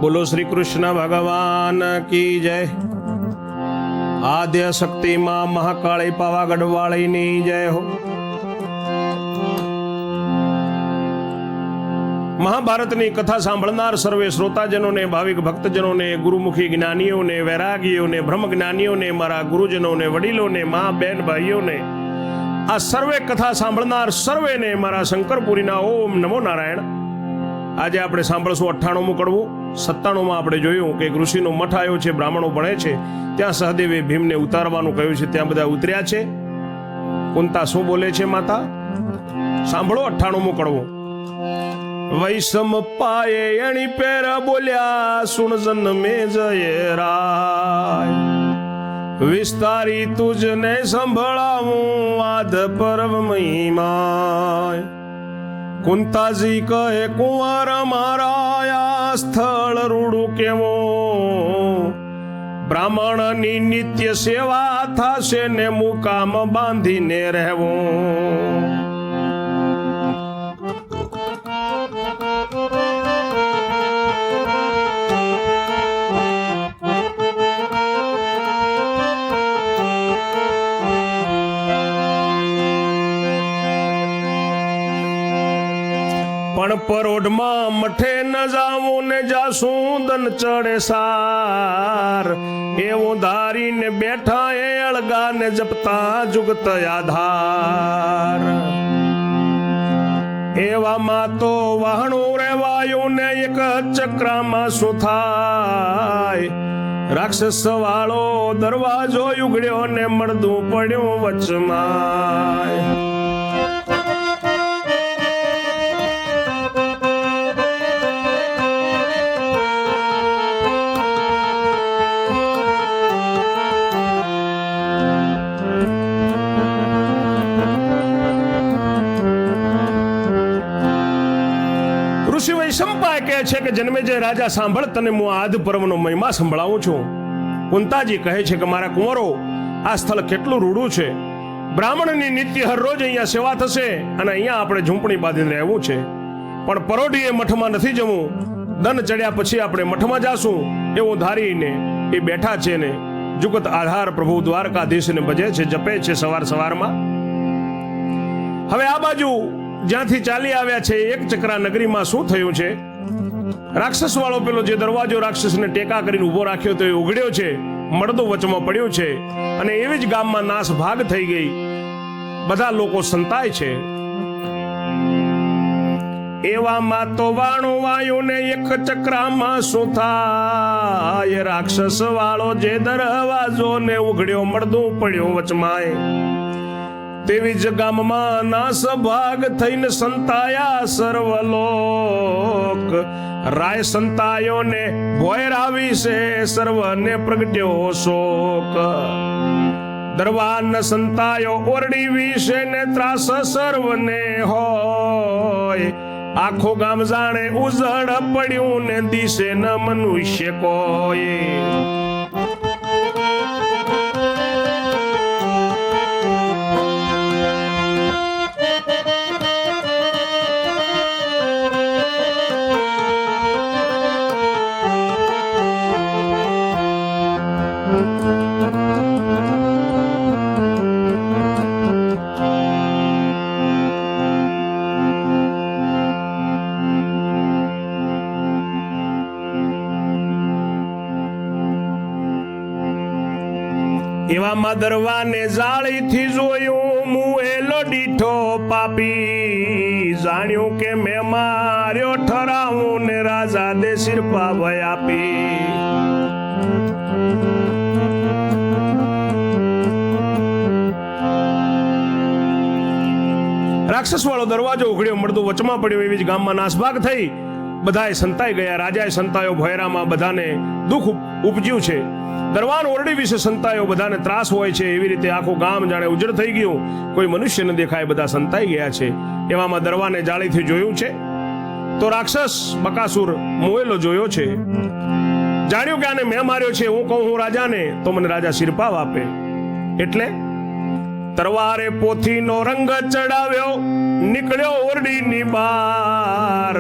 બોલો શ્રી કૃષ્ણ ભગવાન કી જય। આદ્ય શક્તિ માં મહાકાળી પાવાગઢ વાળીની જય હો। મહાભારતની કથા સાંભળનાર સર્વે શ્રોતાજનોને, ભાવિક ભક્તજનોને, ગુરુમુખી જ્ઞાનીઓને, વૈરાગીઓને, બ્રહ્મ જ્ઞાનીઓને, મારા ગુરુજનોને, વડીલોને, મા બેન ભાઈઓને, આ સર્વે કથા સાંભળનાર સર્વેને મારા શંકરપુરીના ઓમ નમો નારાયણ। આજે આપણે સાંભળશું 98મું કડવું। 97માં આપણે જોયું કે એક ઋષિનો મઠ આવ્યો છે, બ્રાહ્મણો ભણે છે, ત્યાં સહદેવે ભીમને ઉતારવાનું કહ્યું છે, ત્યાં બધા ઉતર્યા છે। કુંતા શું બોલે છે માતા? સાંભળો 98મું કડવું। વૈષમ પાયે એણી પેર બોલ્યા, સુણ જન્મે જય રાય, વિસ્તારી તુજને સંભળાવું આધ પર્વ મહિમાય। કુંતાજી કહે કુંવર મારા સ્થળ રૂડું કેવો, બ્રાહ્મણની નિત્ય સેવા થશે ને મુકામ બાંધીને રહેવું। પણ પરોઢમાં મઠે ન જાવું ને જાસું દન ચડે સાર, એવું ધારીને બેઠા એ અળગા ને જપતા જુગત આધાર। એવામાં તો વહાણું રેવાયું ને એક ચક્રમાં શું થાય, રાક્ષસ વાળો દરવાજો ઉઘડ્યો ને મળદું પડ્યું વચમાં। ઋષિ વૈશંપાય કહે છે કે જન્મેજય રાજા સાંભળ, તને હું આદ પર્વનો મહિમા સંભળાવું છું। કુંતાજી કહે છે કે મારા કુંવરો, આ સ્થળ કેટલું રૂડું છે, બ્રાહ્મણની નિત્ય હર રોજ અહીંયા સેવા થશે અને અહીંયા આપણે ઝૂંપડી બાંધીને રહેવું છે, પણ પરોઢીએ મઠમાં નથી જવું, દન ચડ્યા પછી આપણે મઠમાં જાશું એવું ધારીને એ બેઠા છે ને જુગત આધાર પ્રભુ દ્વારકાધીશને ભજે છે, જપે છે સવાર સવારમાં। હવે આ બાજુ જ્યાંથી ચાલી આવ્યા છે એક ચક્રા નગરીમાં શું થયું છે, રાક્ષસ વાળો પેલો જે દરવાજો રાક્ષસને ટેકા કરીને ઉભો રાખ્યો તો એ ઉઘડ્યો છે, મળદો વચમાં પડ્યો છે અને એવી જ ગામમાં નાશ ભાગ થઈ ગઈ, બધા લોકો સંતાય છે। એવામાં તો વાણું વાયું ને એક ચક્રામાં શું થાય, રાક્ષસ વાળો જે દરવાજો ને ઉઘડ્યો મળદું પડ્યો વચમાં। તેવી જ ગામમાં નાસ ભાગ થઈને સંતાયા સર્વલોક, રાય સંતાયો ને ભોયરાવી છે સર્વને પ્રગટ્યો શોક। દરવાન સંતાયો ઓરડી વિશે ને ત્રાસ સર્વને હોય, આખો ગામ જાણે ઉજળ પડ્યું ને દિશે ન મનુષ્ય કોઈ। એવામાં દરવાને જાળીથી જોયું, મુએલો દીઠો પાપી, જાણ્યું કે મેં માર્યો ઠરાવું ને રાજા દે શિરપા ભય આપી। રાક્ષસ વાળો દરવાજો ઉઘડ્યો, મળદું વચમાં પડ્યો, એવી જ ગામમાં નાસભાગ થઈ, બધાએ સંતાઈ ગયા, રાજાએ સંતાયો ભોયરામાં બધાને દુઃખ ઉપજ્યું છે, દરવાન ઓરડી વિશે સંતાયો બધાને ત્રાસ હોય છે, એવી રીતે આખું ગામ જાણે ઉજળ થઈ ગયું, કોઈ મનુષ્ય ન દેખાય, બધા સંતાઈ ગયા છે। એવામાં દરવાને જાળીથી જોયું છે તો રાક્ષસ બકાસુર મોએલો જોયો છે, જાણ્યું કે આને મેં માર્યો છે, હું કહું હું રાજાને તો મને રાજા શિરપાવ આપે, એટલે તરવારે પોથીનો રંગ ચડાવ્યો, નીકળ્યો ઓરડીની બહાર,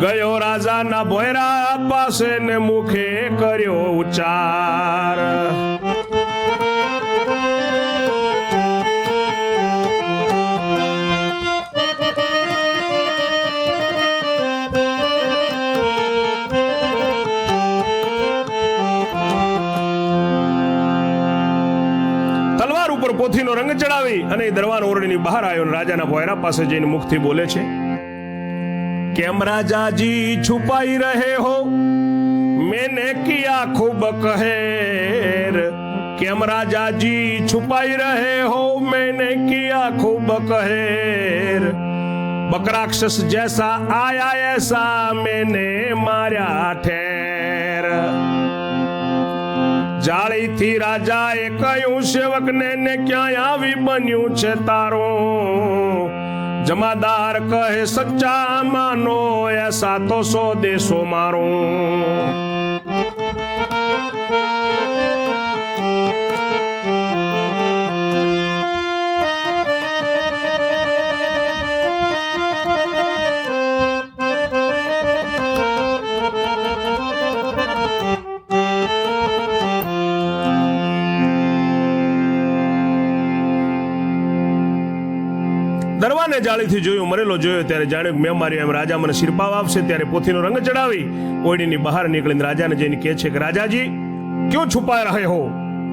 ગયો રાજાના ભોયરા પાસે ને મુખે કર્યો ઉચ્ચાર. તલવાર ઉપર પોથીનો રંગ ચડાવી અને દરબાર ઓરડીની બહાર આવ્યો. રાજાના ભોયરા પાસે જઈને મુખથી બોલે છે, કેમ राजाजी છુપાઈ રહે હો, मैंने किया खूब कहर. કેમ राजाजी છુપાઈ રહે હો, मैंने किया खूब कहर. बकराक्षस जैसा आया ऐसा मैंने मार्या ठेर. જાળીથી રાજાએ કહ્યું સેવકને ને ક્યાં આવી બન્યું છે તારું. જમાદાર કહે સચ્ચા માનો એસા તો સો દેશો મારું. દરવાને જાળીથી જોયું, મરેલો જોયો ત્યારે જાણ્યું મેં માર્યો એમ. રાજા મને શિરપાવ આપશે. ત્યારે પોથીનો રંગ ચડાવી ઓરડીની બહાર નીકળીને રાજાને જઈને કહે છે કે રાજાજી क्यों छुपा रहे हो,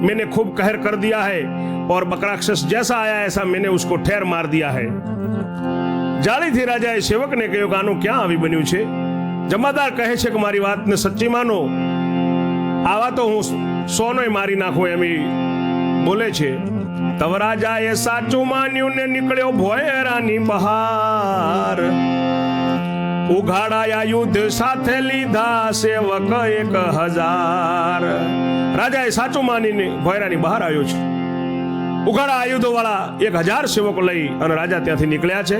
मैंने खूब कहर कर दिया है और बकराक्षस जैसा आया ऐसा मैंने उसको ठेर मार दिया है. જાળીથી રાજાએ સેવકને કહ્યું કે આનું ક્યાં આવી બન્યું છે. જમાદાર કહે છે કે મારી વાતને સચ્ચી માનો, આવા તો હું સોનોય મારી નાખું એમ બોલે છે. તવ રાજાએ સાચું માન્યું ને નીકળ્યો ભોયરાની બહાર. ઉઘાડાયા યુદ્ધ સાથે લીધા સેવક 1000. રાજાએ સાચું માનીને ભોયરાની બહાર આવ્યો છે. ઉઘાડા આયુધો વાળા 1000 સેવકો લઈ અને રાજા ત્યાંથી નીકળ્યા છે.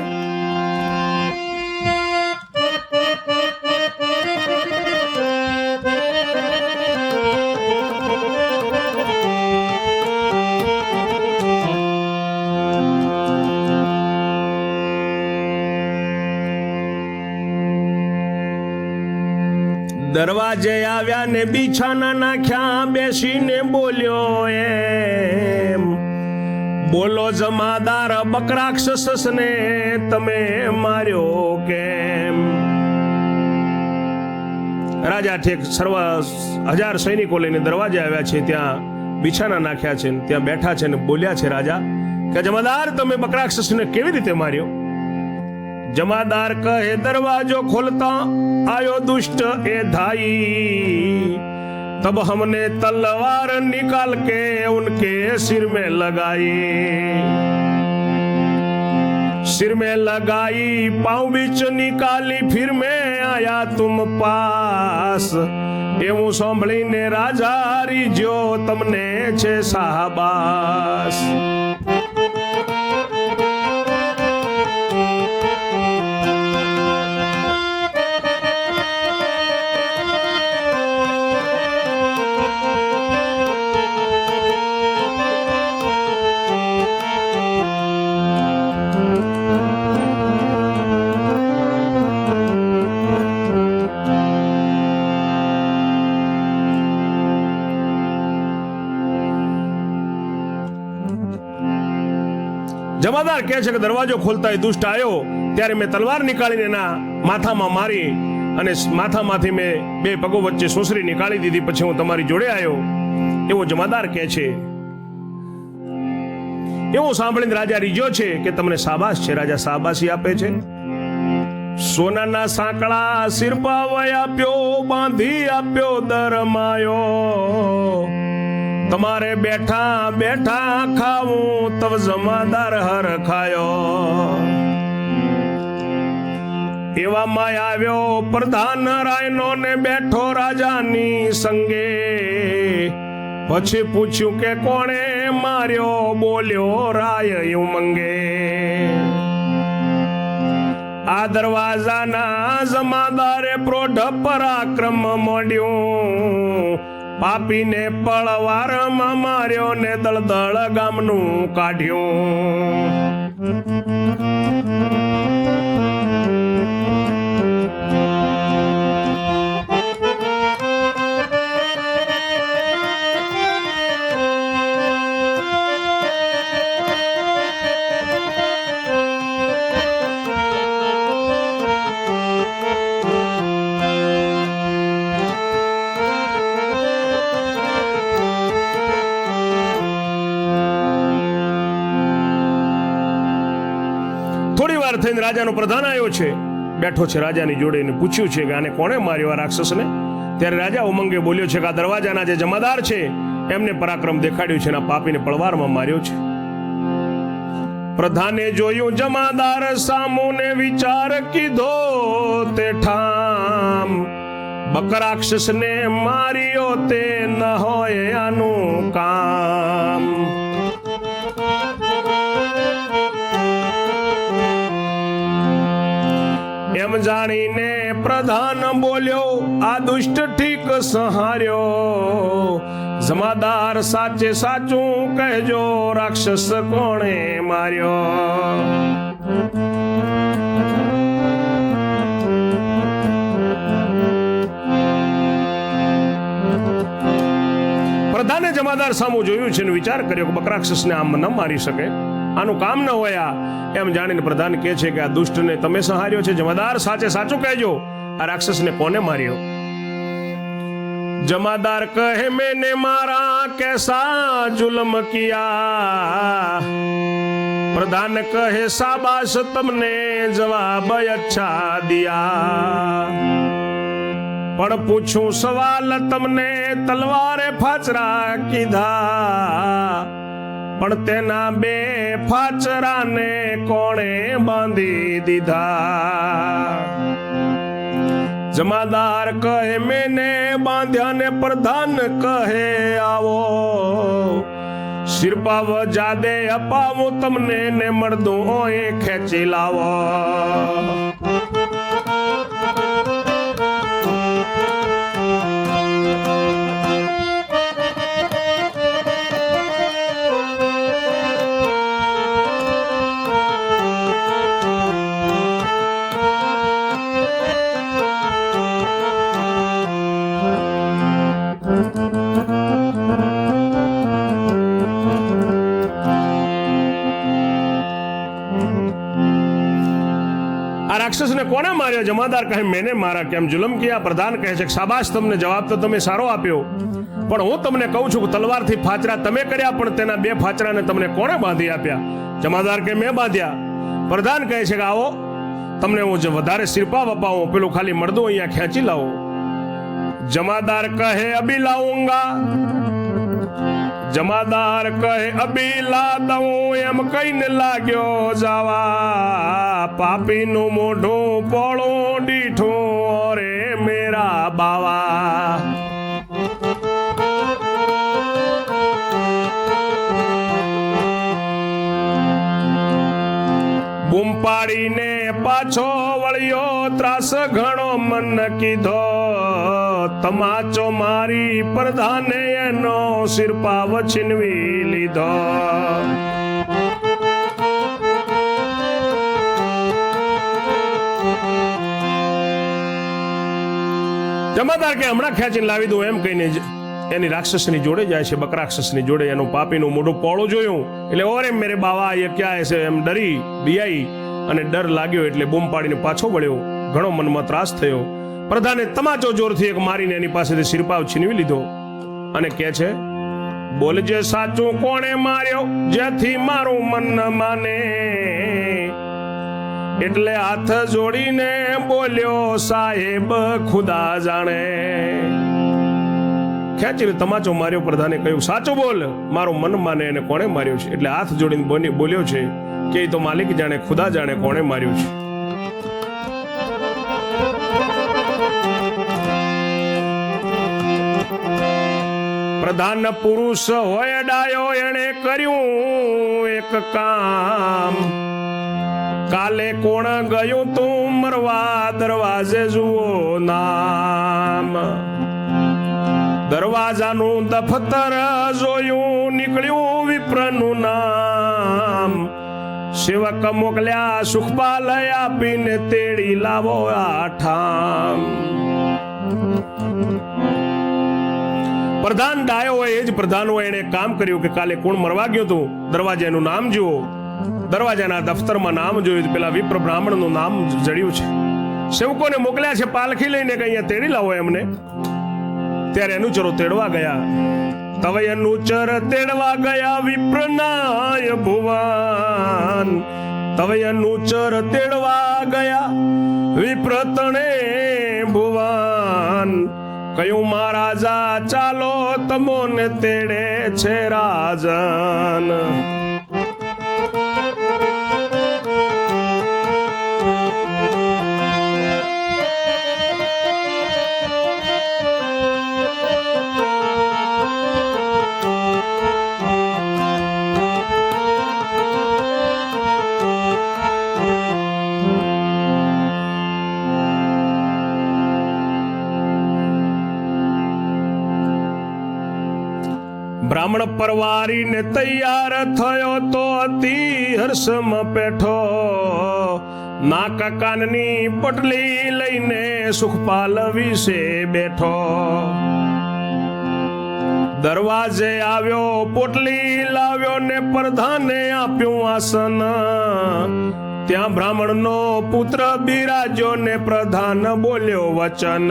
દરવાજે આવ્યા ને બિછાના નાખ્યા, બેસીને બોલ્યો એમ. બોલો જમાદાર બકરાક્ષસને તમે માર્યો કેમ. રાજા ઠેક સર્વ 1000 સૈનિકો લઈને દરવાજે આવ્યા છે. ત્યાં બિછાના નાખ્યા છે, ત્યાં બેઠા છે ને બોલ્યા છે રાજા કે જમાદાર તમે બકરાક્ષસને કેવી રીતે માર્યો. जमादार कहे दरवाजो खोलता आयो दुष्ट ए धाई. तब हमने तलवार निकाल के उनके सिर में लगाई. सिर में लगाई पाँव बीच निकाली फिर मैं आया तुम पास. એવું સાંભળીને રાજા રીજો તમને છે સાહબાસ. જમાદાર કહે છે કે દરવાજો ખોલતા દુષ્ટ આવ્યો ત્યારે મેં તલવાર નીકાળીને એના માથામાં મારી અને માથામાંથી મેં 2 પગો વચ્ચે સોસરી નીકાળી દીધી. પછી હું તમારી જોડે આવ્યો એવો જમાદાર કહે છે. એવું સાંભળીને રાજા રીજો છે કે તમને શાબાશ છે. રાજા શાબાશી આપે છે. સોનાના સાંકળા સિર પાવય આપ્યો, બાંધી આપ્યો દરમાયો. તમારે બેઠા બેઠા ખાવું તવ જમાદાર હર ખાયો. એવામાં આવ્યો પ્રધાન રાયનો ને બેઠો રાજાની સંગે. પછી પૂછ્યું કે કોણે માર્યો, બોલ્યો રાય ઉમંગે. આ દરવાજાના જમાદારે પ્રોઢ પરાક્રમ મોડ્યું. પાપીને પળવારમાં માર્યો ને દળદળ ગામનું કાઢ્યું. થઈને રાજાનો પ્રધાન આવ્યો છે, બેઠો છે રાજાની જોડે, ને પૂછ્યું છે કે આને કોણે માર્યો આ રાક્ષસને? ત્યારે રાજા ઉમંગે બોલ્યો છે કે આ દરવાજાના જે જમાદાર છે એમને પરાક્રમ દેખાડ્યું છે, અને આ પાપીને પળવારમાં માર્યો છે. પ્રધાને જોયું જમાદાર સામુને વિચાર કીધો તે ઠામ, બકરાક્ષસને માર્યો તે ન હોય આનું કામ. એમ જાણીને પ્રધાન બોલ્યો આ દુષ્ટ ઠીક સંહાર્યો, જમાદાર સાચે સાચું કહેજો રાક્ષસ કોણે માર્યો. પ્રધાને જમાદાર સામું જોયું છે ને વિચાર કર્યો કે બકરાક્ષસને આમ ન મારી શકે, આનું કામ ન હોય આ. એમ જાણીને પ્રધાન કહે છે કે આ દુષ્ટને તમે સંહાર્યો છે, જમાદાર સાચે સાચું કહેજો આ રાક્ષસને કોને માર્યો. जमादार कहे मैंने मारा कैसा जुल्म किया, प्रधान कहे शाबाश तुमने जवाब अच्छा दिया, पण पूछूं सवाल तमने तलवारे फाचरा कीधा, पण तेना बे फाचरा ने कोणे बांधी दीधा. जमादार कहे मैंने बांध्या ने प्रधान कहे आवो, सिरपाव जादे अपावो तमने ने मर्दों ओए खेची लावो. राक्षस ने कोने मार्यो? जमादार कहे मैंने मारा. केम जुलम किया? प्रधान कहे छे शाबाश तमने, जवाब तो तमे सारो आप्यो, पण हूँ तमने कहूं छुं तलवार थी फाचरा तमे कर्या, पण तेना बे फाचरा ने तमने कोणे बांधी आप्या? जमादार के मैं बांध्या. प्रधान कहे छे आवो तमने हूँ वधारे सिरपा वपाऊं, पेलू खाली मर्दो अहींया खेंची लावो. जमादार कहे अभी लाऊंगा. जमादार कहे अभी ला दऊं एम कहीने लाग्यो जावा, पापी नु मोढू पोळो डीठू ओरे मेरा बावा. बूम पाड़ीने पाछो वळ्यो, त्रास घणो मन कीधो, तमाचो मारी प्रधाने एनो सिरपाव छीनवी लीधो. जमादार के हमणा खेंचीने लावी दूं एम कहीने एनी राक्षसनी जोड़े जाय छे. बकराक्षसनी जोड़े एनु पापीनुं मोढुं पोळुं जोयुं એટલે ઓરે મેરે બાવા એ ક્યાં છે એમ ડરી બિયાઈ અને ડર લાગ્યો એટલે બૂમ પાડીને પાછો વળ્યો. ઘણો મનમાં ત્રાસ થયો. પ્રધાને તમાચો જોરથી એક મારીને એની પાસેથી સિરપાવ છીનવી લીધો અને કહે છે બોલજે સાચું કોણે માર્યો, જેથી મારું મન ન માને. એટલે હાથ જોડીને બોલ્યો સાહેબ ખુદા જાણે. ખેંચીને તમાચો માર્યો. પ્રધાને કહ્યું સાચું બોલ, મારું મન માને એને કોણે માર્યો છે? એટલે હાથ જોડીને બોલ્યો છે કે એ તો માલિક જાણે, ખુદા જાણે કોણે માર્યું છે. પ્રધાન પુરુષ હોય ડાયો, એણે કર્યું એક કામ. કાલે કોણ ગયું તું મરવા, દરવાજે જુઓ નામ. દરવાજાનું દફતર જોયું, નીકળ્યું વિપ્રનું નામ. સેવક મોકલ્યા સુખપાલ આપીને તેડી લાવો આ ઠામ. પ્રધાન ડાયો હોય એ જ પ્રધાન હોય, એને કામ કર્યું કે કાલે કોણ મરવા ગયું તું, દરવાજાનું નામ જુઓ. દરવાજાના દફતરમાં નામ જોયું, પેલા વિપ્ર બ્રાહ્મણનું નામ જડ્યું છે. સેવકોને મોકલ્યા છે પાલખી લઈને કે અહીંયા તેડી લાવો એમને. ત્યારે અનુચરો તેડવા ગયા. તવે અનુચર તેડવા ગયા વિપ્રનાય ભુવન, તવયનું ચર તેડવા ગયા વિપ્રતણે ભુવન કયું મહારાજા ચાલો તમોને તેડે છે રાજન. બ્રાહ્મણ પરવારીને તૈયાર થયો તો અતિ હર્ષમાં પેઠો નાકા કાનની પટલી લઈને સુખપાલ વિશે બેઠો. દરવાજે આવ્યો પોટલી લાવ્યો ને પ્રધાને આપ્યું આસન. ત્યાં બ્રાહ્મણનો પુત્ર બિરાજ્યો ને પ્રધાન બોલ્યો વચન.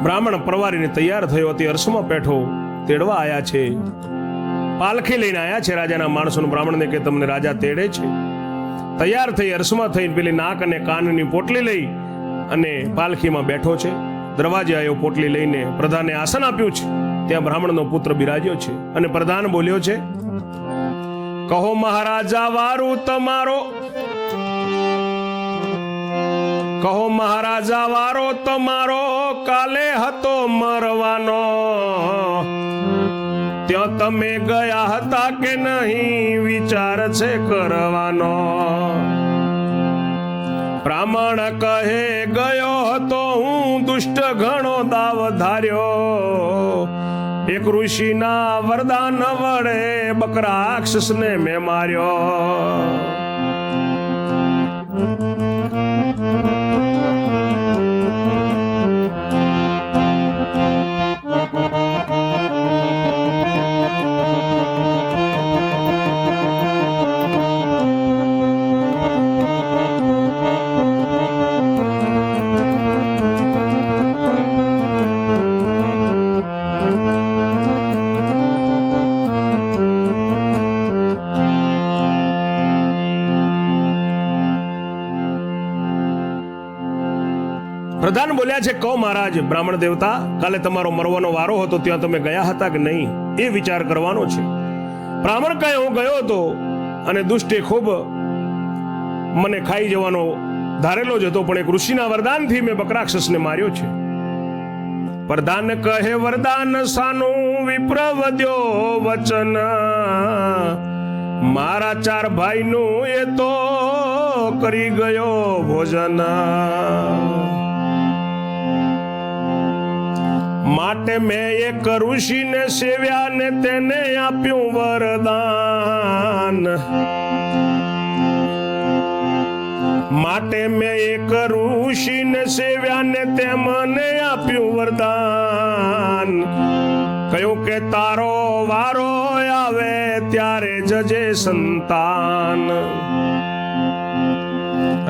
બ્રાહ્મણ પરવારીને તૈયાર થયો તે હર્ષમાં પેઠો તેડવા આયા છે. પાલખી લઈને આયા છે રાજાના માણસોને. બ્રાહ્મણને કે તમને રાજા તેડે છે. તૈયાર થઈ હર્ષમાં થઈને પેલી નાક અને કાનની પોટલી લઈ અને પાલખીમાં બેઠો છે. દરવાજે આવ્યો પોટલી લઈને પ્રધાને આસન આપ્યું છે. ત્યાં બ્રાહ્મણનો પુત્ર બિરાજ્યો છે અને પ્રધાન બોલ્યો છે, કહો મહારાજા વારું તમારો, કહો મહારાજા વારો તમારો કાલે હતો મરવાનો. ત્યાં તમે ગયા હતા કે નહીં વિચાર છે કરવાનો. બ્રાહ્મણ કહે ગયો હતો હું દુષ્ટ ઘણો દાવ ધાર્યો. એક ઋષિના વરદાન વડે બકરાક્ષસને મેં માર્યો. પ્રધાન બોલ્યા છે, કહો મહારાજ બ્રાહ્મણ દેવતા કાલે તમારો મરવાનો વારો હતો ત્યાં તમે ગયા હતા કે નહીં એ વિચાર કરવાનો છે. બ્રાહ્મણ કહે હું ગયો હતો અને દુષ્ટે ખૂબ મને ખાઈ જવાનો ધારેલો જ હતો, પણ એક ઋષિના વરદાનથી મેં બકરાક્ષસને માર્યો છે. પ્રધાન કહે વરદાન સાનું વિપ્ર વધ્યો વચન. મારા 4 ભાઈનું એ તો કરી ગયો ભોજન. માટે મેં એક ઋષિને સેવ્યા ને તેને આપ્યું વરદાન. માટે મેં એક ઋષિને સેવ્યા ને તેમને આપ્યું વરદાન. કહ્યું કે તારો વારો આવે ત્યારે જજે સંતાન.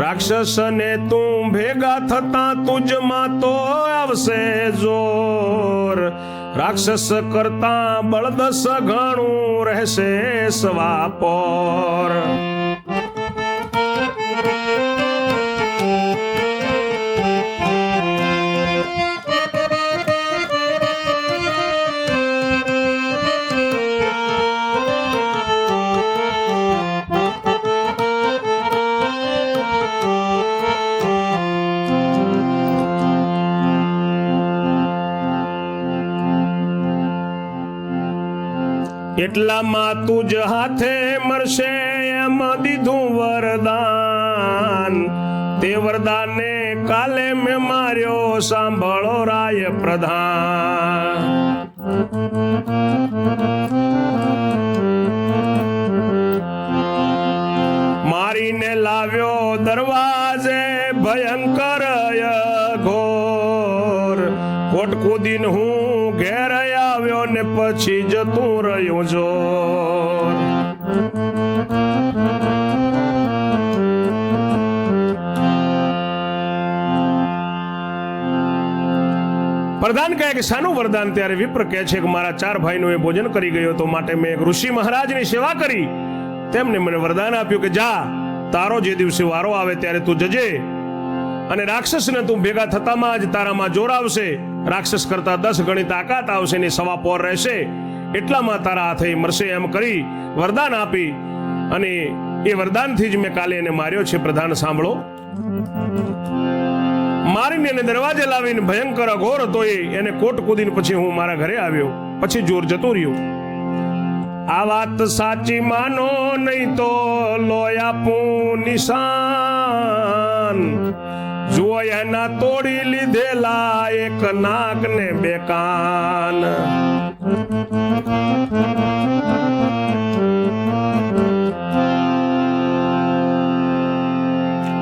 રાક્ષસ ને તું ભેગા થતા તુજમાં તો આવશે જોર. રાક્ષસ કરતા બળદસ ઘણું રહેશે સ્વાપોર. એટલામાં તુજ હાથે મરશે એમ દીધું વરદાન. તે વરદાને કાલે મેં માર્યો સાંભળો રાય પ્રધાન. મારીને લાવ્યો દરવાજે કૂદીને હું ઘેર આવ્યો ને પછી જતું રહ્યો જો. પ્રધાન કહે કે શાનું વરદાન? ત્યારે વિપ્ર કહે છે કે મારા 4 ભાઈનું એ ભોજન કરી ગયો તો માટે મેં એક ઋષિ મહારાજની સેવા કરી. તેમને મને વરદાન આપ્યું કે જા, તારો જે દિવસે વારો આવે ત્યારે તું જજે અને રાક્ષસને તું ભેગા થતામાં જ તારામાં જોર આવશે. રાક્ષસ કરતા 10 ગણી તાકાત આવશે ને સવા પોર રહેશે, એટલામાં તારા હાથે મરશે એમ કરી વરદાન આપી. અને એ વરદાનથી જ મેં કાલે એને માર્યો છે. પ્રધાન સાંભળો. મારીને એને દરવાજે લાવીને ભયંકર અઘોર હતો એને કોટ કૂદીને પછી હું મારા ઘરે આવ્યો, પછી જોર જતું રહ્યું. આ વાત સાચી માનો નહીં તો લોય આપું નિશાન. જુઓ એના તોડી લીધેલા એક નાક ને 2 કાન.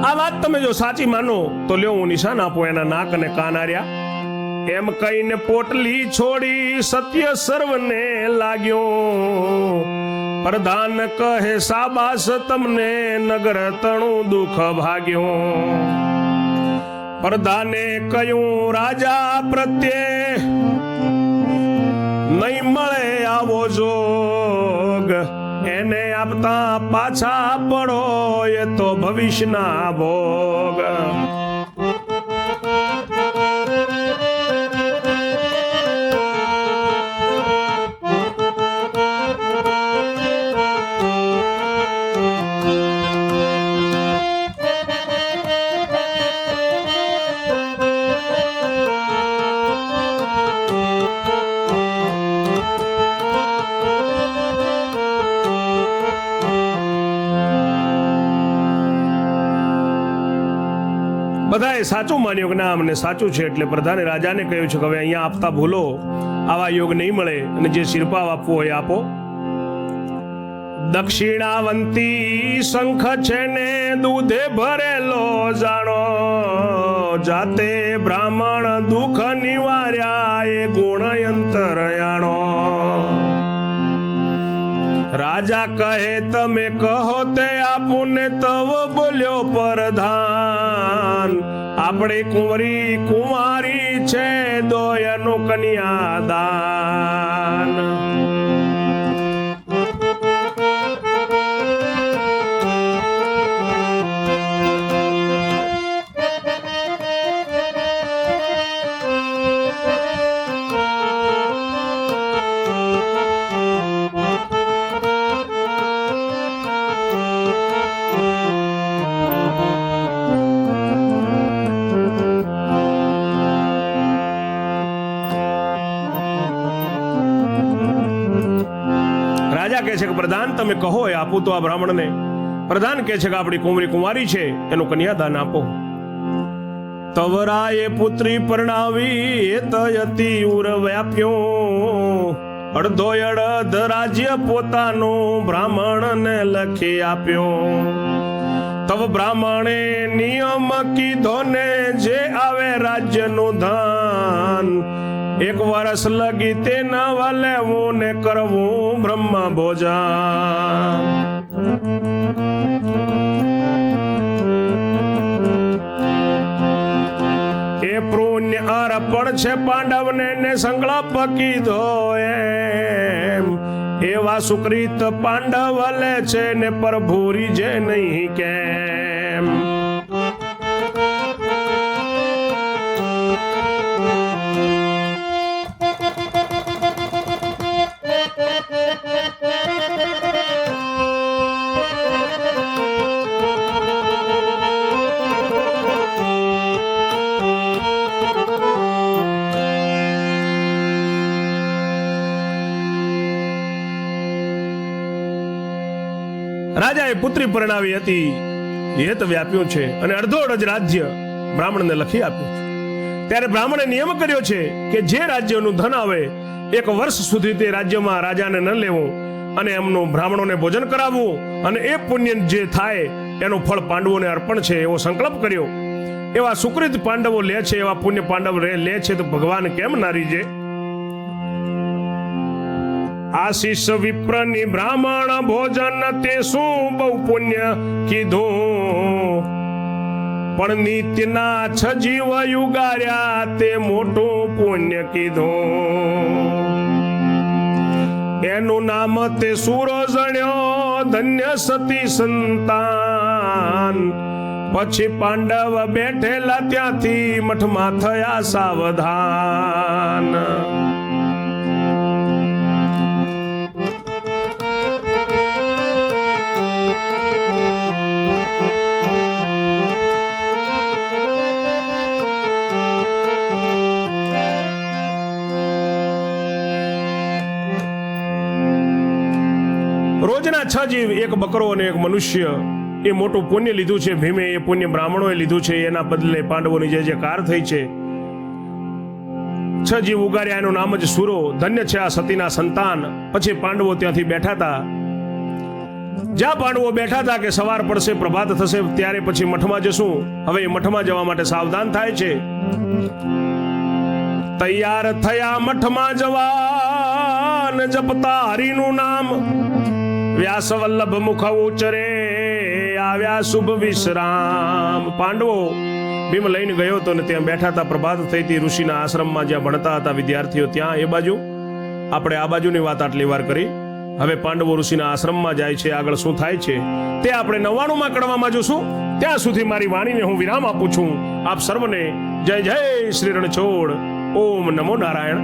આ વાત તમે જો સાચી માનો તો લ્યો હું નિશાન આપું એના નાક અને કાન આર્યા. એમ કહીને પોટલી છોડી સત્ય સર્વને લાગ્યો. પ્રધાન કહે સાબાસ તમને નગર તણું દુઃખ ભાગ્યો. પ્રધાને કહ્યું રાજા પ્રત્યે નહીં મળે આવો જોગ. એને આપતા પાછા પડો એ તો ભવિષ્યના ભોગ. બધાએ સાચું માન્યું કે ના અમને સાચું છે. એટલે પ્રધાને રાજાને કહ્યું છે કે હવે અહીંયા આપતા ભૂલો, આવા યોગ નહીં મળે અને જે શિરપાવ આપવો હોય આપો. દક્ષિણાવંતી શંખ છે ને દૂધે ભરેલો જાણો. જાતે બ્રાહ્મણ દુઃખ નિવાર્યા એ ગુણયંતરયાણો. રાજા કહે તમે કહો તે આપું ને તવ બોલ્યો પ્રધાન. આપણે કુંવરી કુંવારી છે દોયનું કન્યાદાન. રાજા કહે છે કે પ્રધાન તમે કહો એ આપું તો આ બ્રાહ્મણને. પ્રધાન કહે છે કે આપણી કુંવરી કુંવારી છે એનું કન્યાદાન આપો. તવરાએ પુત્રી પરણાવી એ તયતિ ઉર વ્યાપ્યો. અડધો અડધ રાજ્ય પોતાનું બ્રાહ્મણને લખી આપ્યો. તવ બ્રાહ્મણે નિયમ કીધો ને જે આવે રાજ્યનું ધન. 1 વર્ષ લગી તે નવા લેવું ને કરવું બ્રહ્મ ભોજન. એ પુણ્ય અર્પણ છે પાંડવને ને સંકલ્પ કીધો એમ. એવા સુકૃત પાંડવ લે છે ને પ્રભુરી જે નહીં કેમ. રાજાએ પુત્રી પરણાવી હતી, હેત વ્યાપ્યું છે અને અડધો અડધ રાજ્ય બ્રાહ્મણને લખી આપ્યું છે. ત્યારે બ્રાહ્મણે નિયમ કર્યો છે કે જે રાજ્યનું ધન આવે 1 વર્ષ સુધી તે રાજ્યમાં રાજાને ન લેવું અને એમનું બ્રાહ્મણોને ભોજન કરાવવું અને એ પુણ્ય જે થાય એનું ફળ પાંડવોને અર્પણ છે એવો સંકલ્પ કર્યો. એવા સુકૃત પાંડવો લે છે, એવા પુણ્ય પાંડવ લે છે, તો ભગવાન કેમ ના રીજે? આશીષ વિપ્રની બ્રાહ્મણ ભોજન તે શું બહુ પુણ્ય કીધું, પણ નિત્યના છ જીવ યુગાર્યા તે મોટું પુણ્ય કીધું. એનું નામ તે સૂરો જણ્યો ધન્ય સતી સંતાન, પછી પાંડવ બેઠેલા ત્યાંથી મઠમાં થયા સાવધાન. રોજના 6 જીવ, એક બકરો અને એક મનુષ્ય, એ મોટું પુણ્ય લીધું છે ભીમે, એ પુણ્ય બ્રાહ્મણોએ લીધું છે. એના બદલે પાંડવોની જે કાર થઈ છે. 6 જીવ ઉગાર્યા, એનું નામ જ સૂરો. ધન્ય છે આ સતીના સંતાન. પછી પાંડવો ત્યાંથી બેઠા હતા. જ્યાં પાંડવો બેઠા હતા કે સવાર પડશે, પ્રભાત થશે, ત્યારે પછી મઠમાં જશું. હવે એ મઠમાં જવા માટે સાવધાન થાય છે. તૈયાર થયા મઠમાં જવા, જપતા હરિનું નામ. વ્યાસ વલ્લભ મુખ ઉચરે આવ્યા શુભ વિશ્રામ. પાંડવો ભીમ લઈને ગયો હતો ને ત્યાં બેઠા હતા. પ્રભાત થઈ હતી. ઋષિના આશ્રમમાં જ્યાં ભણતા હતા વિદ્યાર્થીઓ, ત્યાં એ બાજુ. આપણે આ બાજુની વાત આટલી વાર કરી. હવે પાંડવો ઋષિના આશ્રમમાં જાય છે. આગળ શું થાય છે તે આપણે 99માં કડવામાં જોશું. ત્યાં સુધી મારી વાણીને હું વિરામ આપું છું. આપ સર્વને જય જય શ્રી રણછોડ. ઓમ નમો નારાયણ.